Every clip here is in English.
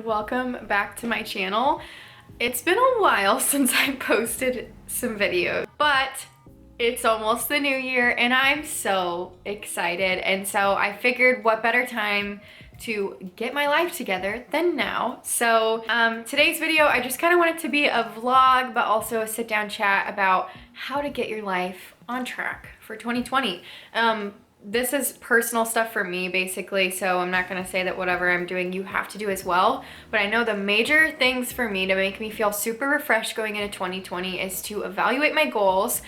welcome back to my channel. It's been a while since I posted some videos, but it's almost the new year and I'm so excited. And so I figured what better time to get my life together than now. So today's video, I just kind of want it to be a vlog, but also a sit down chat about how to get your life on track for 2020. This is personal stuff for me basically, so I'm not gonna say that whatever I'm doing you have to do as well, but I know the major things for me to make me feel super refreshed going into 2020 is to evaluate my goals.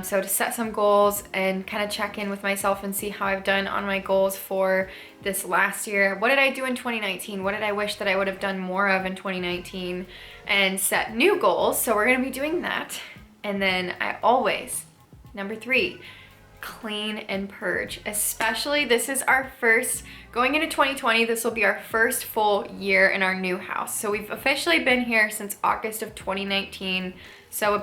So to set some goals and kind of check in with myself and see how I've done on my goals for this last year. What did I do in 2019? What did I wish that I would have done more of in 2019? And set new goals. So we're gonna be doing that. And then I always, number 3, clean and purge. Especially this is our first, going into 2020, this will be our first full year in our new house. So we've officially been here since August of 2019. So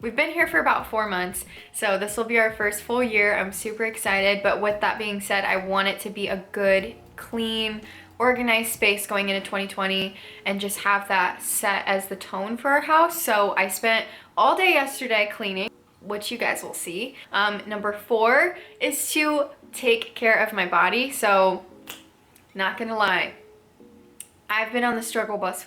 we've been here for about 4 months. So this will be our first full year. I'm super excited. But with that being said, I want it to be a good, clean, organized space going into 2020 and just have that set as the tone for our house. So I spent all day yesterday cleaning, which you guys will see. Number 4 is to take care of my body. So not gonna lie, I've been on the struggle bus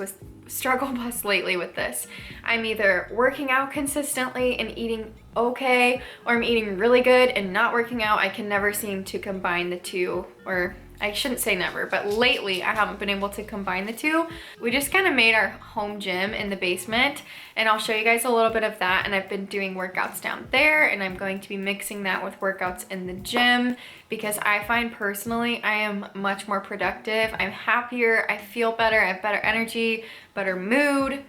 lately with this. I'm either working out consistently and eating okay, or I'm eating really good and not working out. I can never seem to combine the two, or I shouldn't say never, but lately I haven't been able to combine the two. We just kind of made our home gym in the basement, and I'll show you guys a little bit of that. And I've been doing workouts down there, and I'm going to be mixing that with workouts in the gym because I find personally I am much more productive. I'm happier, I feel better, I have better energy, better mood.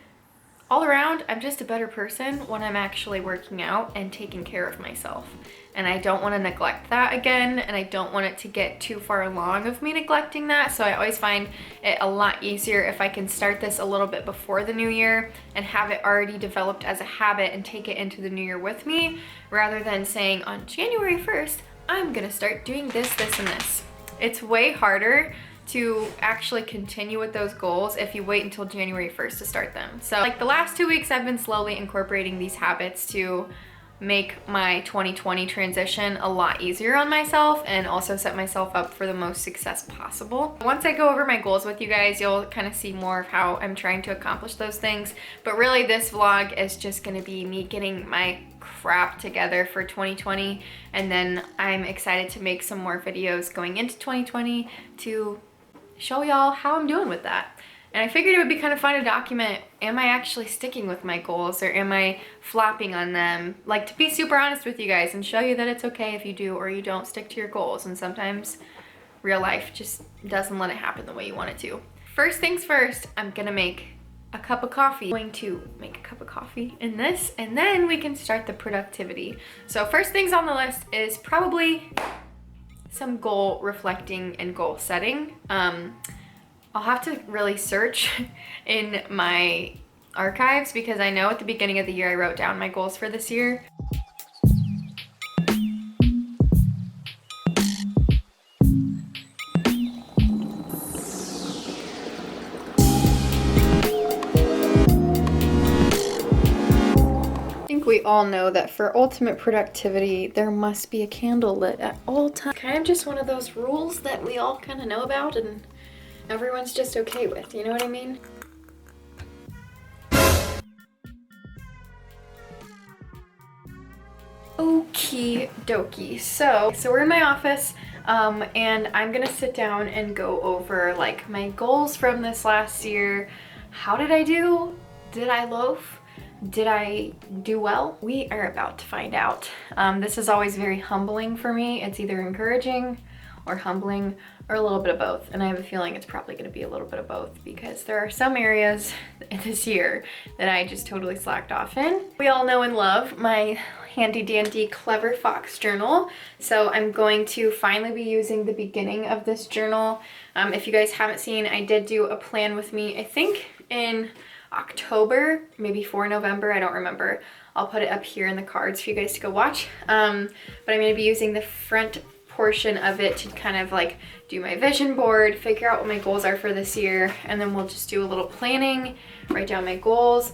All around, I'm just a better person when I'm actually working out and taking care of myself. And I don't want to neglect that again, and I don't want it to get too far along of me neglecting that. So I always find it a lot easier if I can start this a little bit before the new year and have it already developed as a habit and take it into the new year with me, rather than saying on January 1st, I'm gonna start doing this, this, and this. It's way harder to actually continue with those goals if you wait until January 1st to start them. So like the last 2 weeks, I've been slowly incorporating these habits to make my 2020 transition a lot easier on myself and also set myself up for the most success possible. Once I go over my goals with you guys, you'll kind of see more of how I'm trying to accomplish those things. But really this vlog is just gonna be me getting my crap together for 2020, and then I'm excited to make some more videos going into 2020 to show y'all how I'm doing with that. And I figured it would be kind of fun to document, am I actually sticking with my goals or am I flopping on them? Like, to be super honest with you guys and show you that it's okay if you do or you don't stick to your goals. And sometimes real life just doesn't let it happen the way you want it to. First things first, I'm gonna make a cup of coffee. I'm going to make a cup of coffee in this, and then we can start the productivity. So first things on the list is probably some goal reflecting and goal setting. I'll have to really search in my archives because I know at the beginning of the year I wrote down my goals for this year. I think we all know that for ultimate productivity, there must be a candle lit at all times. Kind of just one of those rules that we all kind of know about and everyone's just okay with, you know what I mean? Okie dokie. So we're in my office, and I'm gonna sit down and go over like my goals from this last year. How did I do? Did I loaf? Did I do well? We are about to find out. This is always very humbling for me. It's either encouraging or humbling or a little bit of both. And I have a feeling it's probably gonna be a little bit of both because there are some areas in this year that I just totally slacked off in. We all know and love my handy dandy Clever Fox journal. So I'm going to finally be using the beginning of this journal. If you guys haven't seen, I did do a plan with me, I think in October, maybe for November, I don't remember. I'll put it up here in the cards for you guys to go watch. But I'm gonna be using the front portion of it to kind of like do my vision board, figure out what my goals are for this year, and then we'll just do a little planning, write down my goals.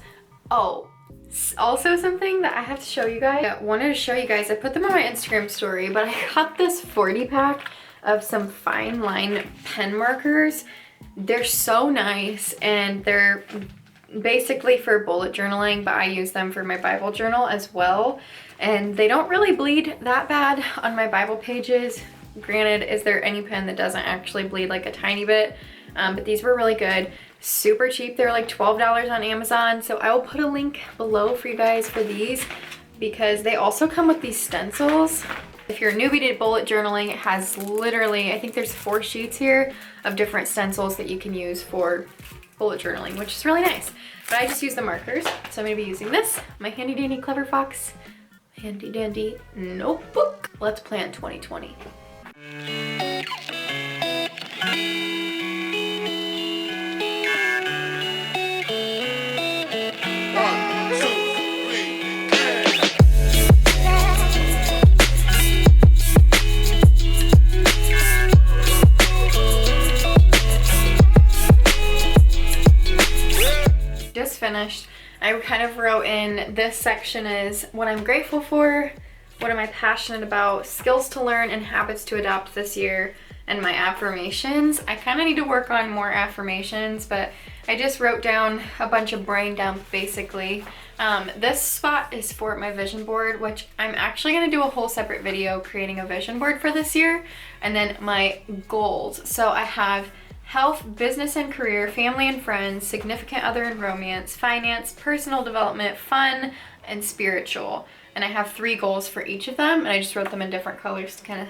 Oh, also something that I have to show you guys. I wanted to show you guys, I put them on my Instagram story, but I got this 40 pack of some fine line pen markers. They're so nice, and they're basically for bullet journaling, but I use them for my Bible journal as well. And they don't really bleed that bad on my Bible pages. Granted, is there any pen that doesn't actually bleed like a tiny bit? But these were really good. Super cheap. They're like $12 on Amazon. So I will put a link below for you guys for these, because they also come with these stencils. If you're a newbie to bullet journaling, it has literally, I think there's 4 sheets here of different stencils that you can use for bullet journaling, which is really nice. But I just use the markers. So I'm gonna be using this, my handy dandy Clever Fox handy dandy notebook. Let's plan 2020. Just finished. I kind of wrote in, this section is what I'm grateful for, what am I passionate about, skills to learn and habits to adopt this year, and my affirmations. I kind of need to work on more affirmations, but I just wrote down a bunch of brain dump basically. This spot is for my vision board, which I'm actually going to do a whole separate video creating a vision board for this year. And then my goals. So I have health, business and career, family and friends, significant other and romance, finance, personal development, fun, and spiritual. And I have 3 goals for each of them, and I just wrote them in different colors to kind of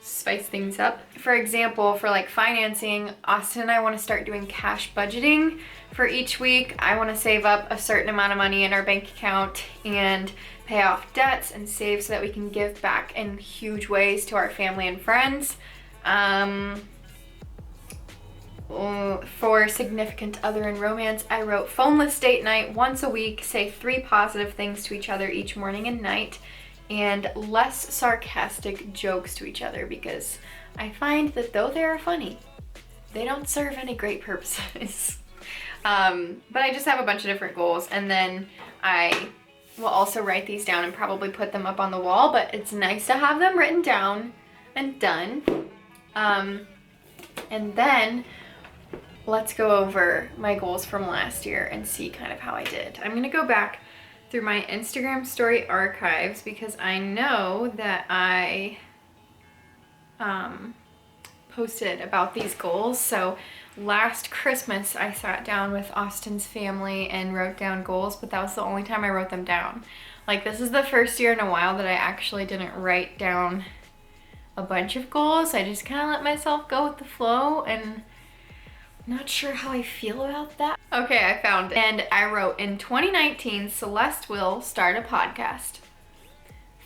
spice things up. For example, for like financing, Austin and I want to start doing cash budgeting for each week. I want to save up a certain amount of money in our bank account and pay off debts and save so that we can give back in huge ways to our family and friends. For significant other and romance, I wrote phoneless date night once a week, say 3 positive things to each other each morning and night, and less sarcastic jokes to each other, because I find that though they are funny, they don't serve any great purposes. But I just have a bunch of different goals, and then I will also write these down and probably put them up on the wall, but it's nice to have them written down and done. And then let's go over my goals from last year and see kind of how I did. I'm gonna go back through my Instagram story archives, because I know that I posted about these goals. So last Christmas I sat down with Austin's family and wrote down goals, but that was the only time I wrote them down. Like, this is the first year in a while that I actually didn't write down a bunch of goals. I just kind of let myself go with the flow, and not sure how I feel about that. Okay, I found it. And I wrote, in 2019, Celeste will start a podcast.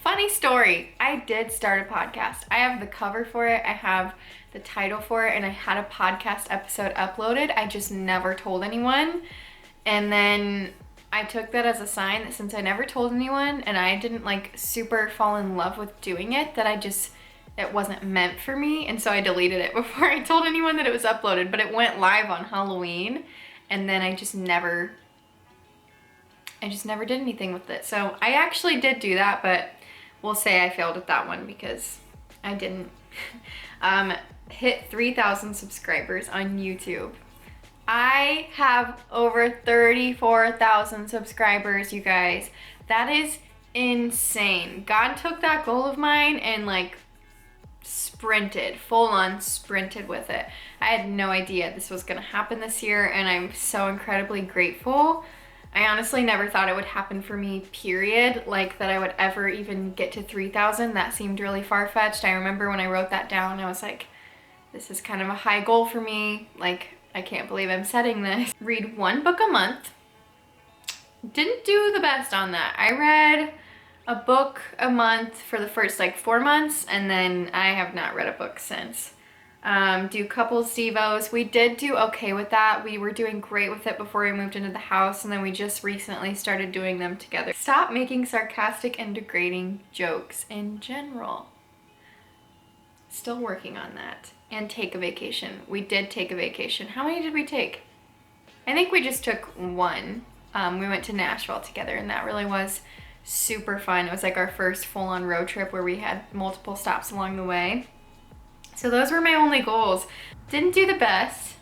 Funny story, I did start a podcast. I have the cover for it, I have the title for it, and I had a podcast episode uploaded. I just never told anyone. And then I took that as a sign that since I never told anyone and I didn't like super fall in love with doing it, that it wasn't meant for me, and so I deleted it before I told anyone that it was uploaded. But it went live on Halloween, and then I just never did anything with it. So I actually did do that, but we'll say I failed at that one because I didn't hit 3,000 subscribers on YouTube. I have over 34,000 subscribers, you guys. That is insane. God took that goal of mine and like sprinted, full on sprinted with it. I had no idea this was gonna happen this year, and I'm so incredibly grateful. I honestly never thought it would happen for me, period. Like, that I would ever even get to 3,000. That seemed really far-fetched. I remember when I wrote that down, I was like, this is kind of a high goal for me. Like, I can't believe I'm setting this. Read 1 book a month. Didn't do the best on that. I read a book a month for the first like 4 months, and then I have not read a book since. Do couples devos. We did do okay with that. We were doing great with it before we moved into the house, and then we just recently started doing them together. Stop making sarcastic and degrading jokes in general. Still working on that. And take a vacation. We did take a vacation. How many did we take? I think we just took one. We went to Nashville together, and that really was super fun. It was like our first full-on road trip where we had multiple stops along the way. So those were my only goals. Didn't do the best.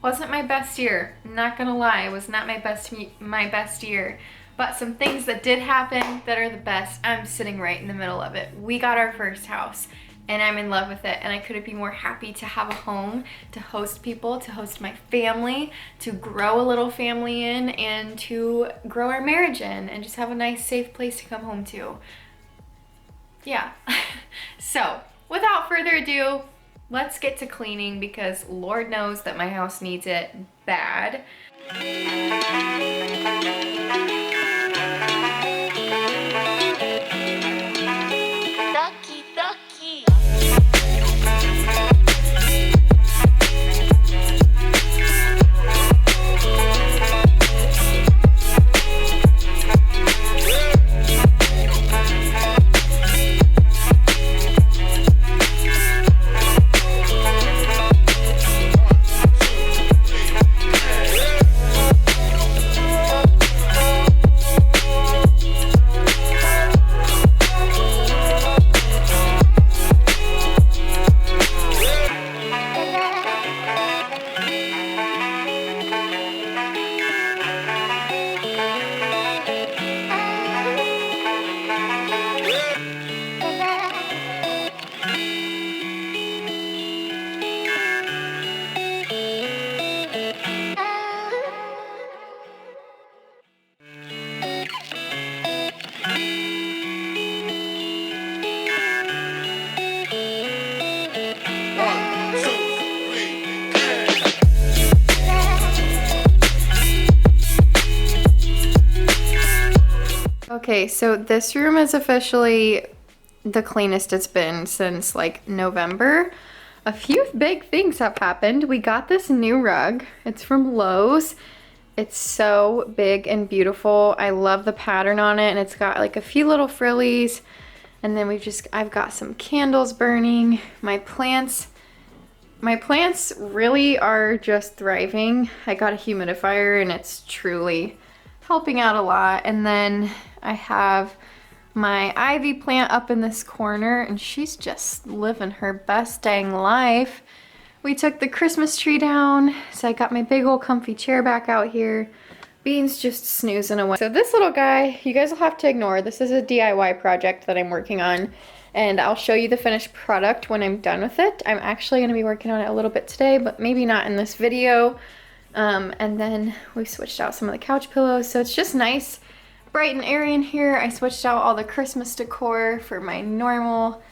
Wasn't my best year. I'm not gonna lie, it was not my best year. But some things that did happen that are the best, I'm sitting right in the middle of it. We got our first house, and I'm in love with it, and I couldn't be more happy to have a home, to host people, to host my family, to grow a little family in, and to grow our marriage in, and just have a nice, safe place to come home to. Yeah. So, without further ado, let's get to cleaning, because Lord knows that my house needs it bad. Okay, so this room is officially the cleanest it's been since like November. A few big things have happened. We got this new rug. It's from Lowe's. It's so big and beautiful. I love the pattern on it, and it's got like a few little frillies. And then I've got some candles burning. My plants really are just thriving. I got a humidifier, and it's truly helping out a lot. And then I have my ivy plant up in this corner, and she's just living her best dang life. We took the Christmas tree down, so I got my big old comfy chair back out here. Bean's just snoozing away. So this little guy, you guys will have to ignore. This is a DIY project that I'm working on, and I'll show you the finished product when I'm done with it. I'm actually going to be working on it a little bit today, but maybe not in this video. And then we switched out some of the couch pillows, so it's just nice, bright and airy in here. I switched out all the Christmas decor for my normal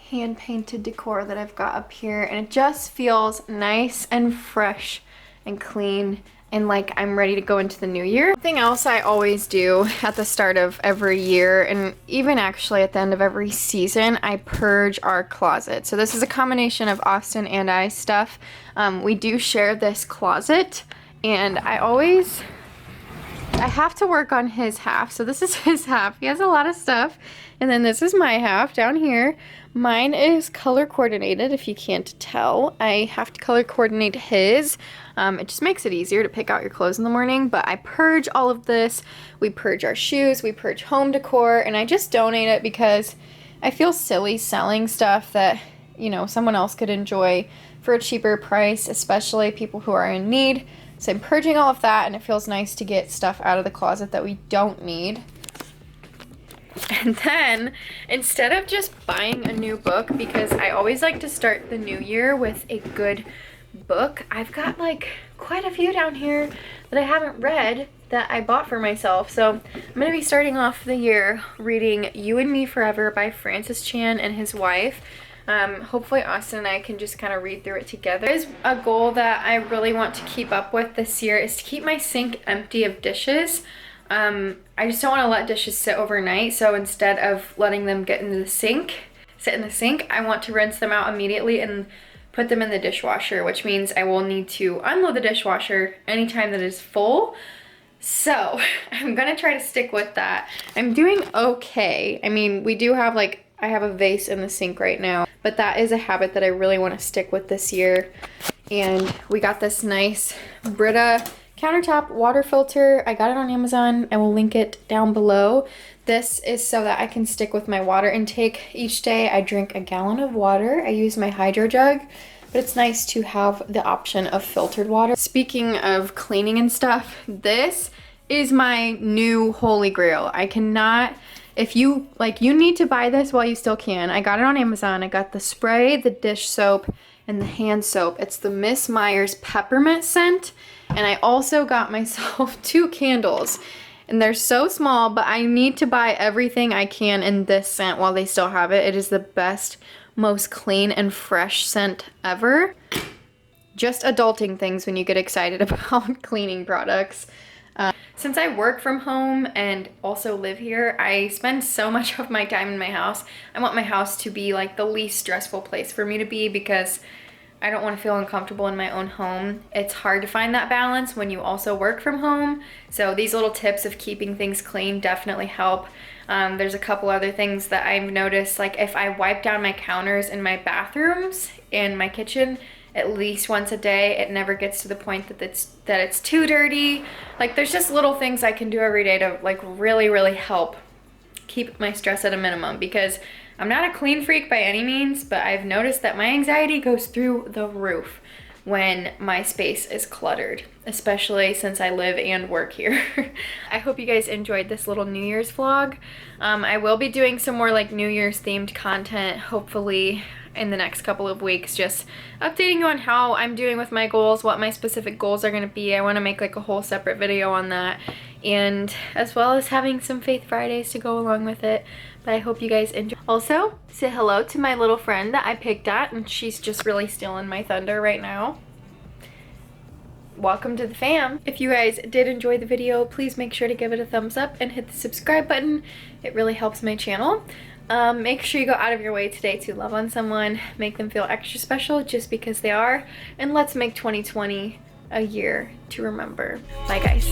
hand-painted decor that I've got up here, and it just feels nice and fresh and clean, and like I'm ready to go into the new year. Something else I always do at the start of every year, and even actually at the end of every season, I purge our closet. So this is a combination of Austin and I stuff. We do share this closet, and I have to work on his half. So this is his half. He has a lot of stuff. And then this is my half down here. Mine is color coordinated, if you can't tell. I have to color coordinate his. It just makes it easier to pick out your clothes in the morning. But I purge all of this. We purge our shoes. We purge home decor. And I just donate it because I feel silly selling stuff that, you know, someone else could enjoy for a cheaper price, especially people who are in need. So I'm purging all of that, and it feels nice to get stuff out of the closet that we don't need. And then, instead of just buying a new book, because I always like to start the new year with a good book, I've got like quite a few down here that I haven't read that I bought for myself. So I'm going to be starting off the year reading You and Me Forever by Francis Chan and his wife. Hopefully Austin and I can just kind of read through it together. There's a goal that I really want to keep up with this year, is to keep my sink empty of dishes. I just don't want to let dishes sit overnight, so instead of letting them sit in the sink, I want to rinse them out immediately and put them in the dishwasher, which means I will need to unload the dishwasher anytime that is full. So I'm gonna try to stick with that. I'm doing okay. I mean, we do have like I have a vase in the sink right now, but that is a habit that I really want to stick with this year. And we got this nice Brita countertop water filter. I got it on Amazon. I will link it down below. This is so that I can stick with my water intake each day. I drink a gallon of water. I use my hydro jug, but it's nice to have the option of filtered water. Speaking of cleaning and stuff, this is my new holy grail. I cannot, if you like, you need to buy this while you still can. I got it on Amazon. I got the spray, the dish soap, and the hand soap. It's the Miss Myers peppermint scent. And I also got myself 2 candles. And they're so small, but I need to buy everything I can in this scent while they still have it. It is the best, most clean and fresh scent ever. Just adulting things when you get excited about cleaning products. Since I work from home and also live here, I spend so much of my time in my house. I want my house to be like the least stressful place for me to be because I don't want to feel uncomfortable in my own home. It's hard to find that balance when you also work from home. So these little tips of keeping things clean definitely help. There's a couple other things that I've noticed, like if I wipe down my counters in my bathrooms and my kitchen at least once a day, it never gets to the point that it's too dirty. Like there's just little things I can do every day to like really help keep my stress at a minimum, because I'm not a clean freak by any means, but I've noticed that my anxiety goes through the roof when my space is cluttered, especially since I live and work here. I hope you guys enjoyed this little New Year's vlog. I will be doing some more like New Year's themed content, hopefully in the next couple of weeks, just updating you on how I'm doing with my goals, what my specific goals are going to be. I want to make like a whole separate video on that, and as well as having some Faith Fridays to go along with it. But I hope you guys enjoy. Also, say hello to my little friend that I picked at, and she's just really stealing my thunder right now. Welcome to the fam. If you guys did enjoy the video, please make sure to give it a thumbs up and hit the subscribe button. It really helps my channel. Make sure you go out of your way today to love on someone, make them feel extra special just because they are, and let's make 2020 a year to remember. Bye guys.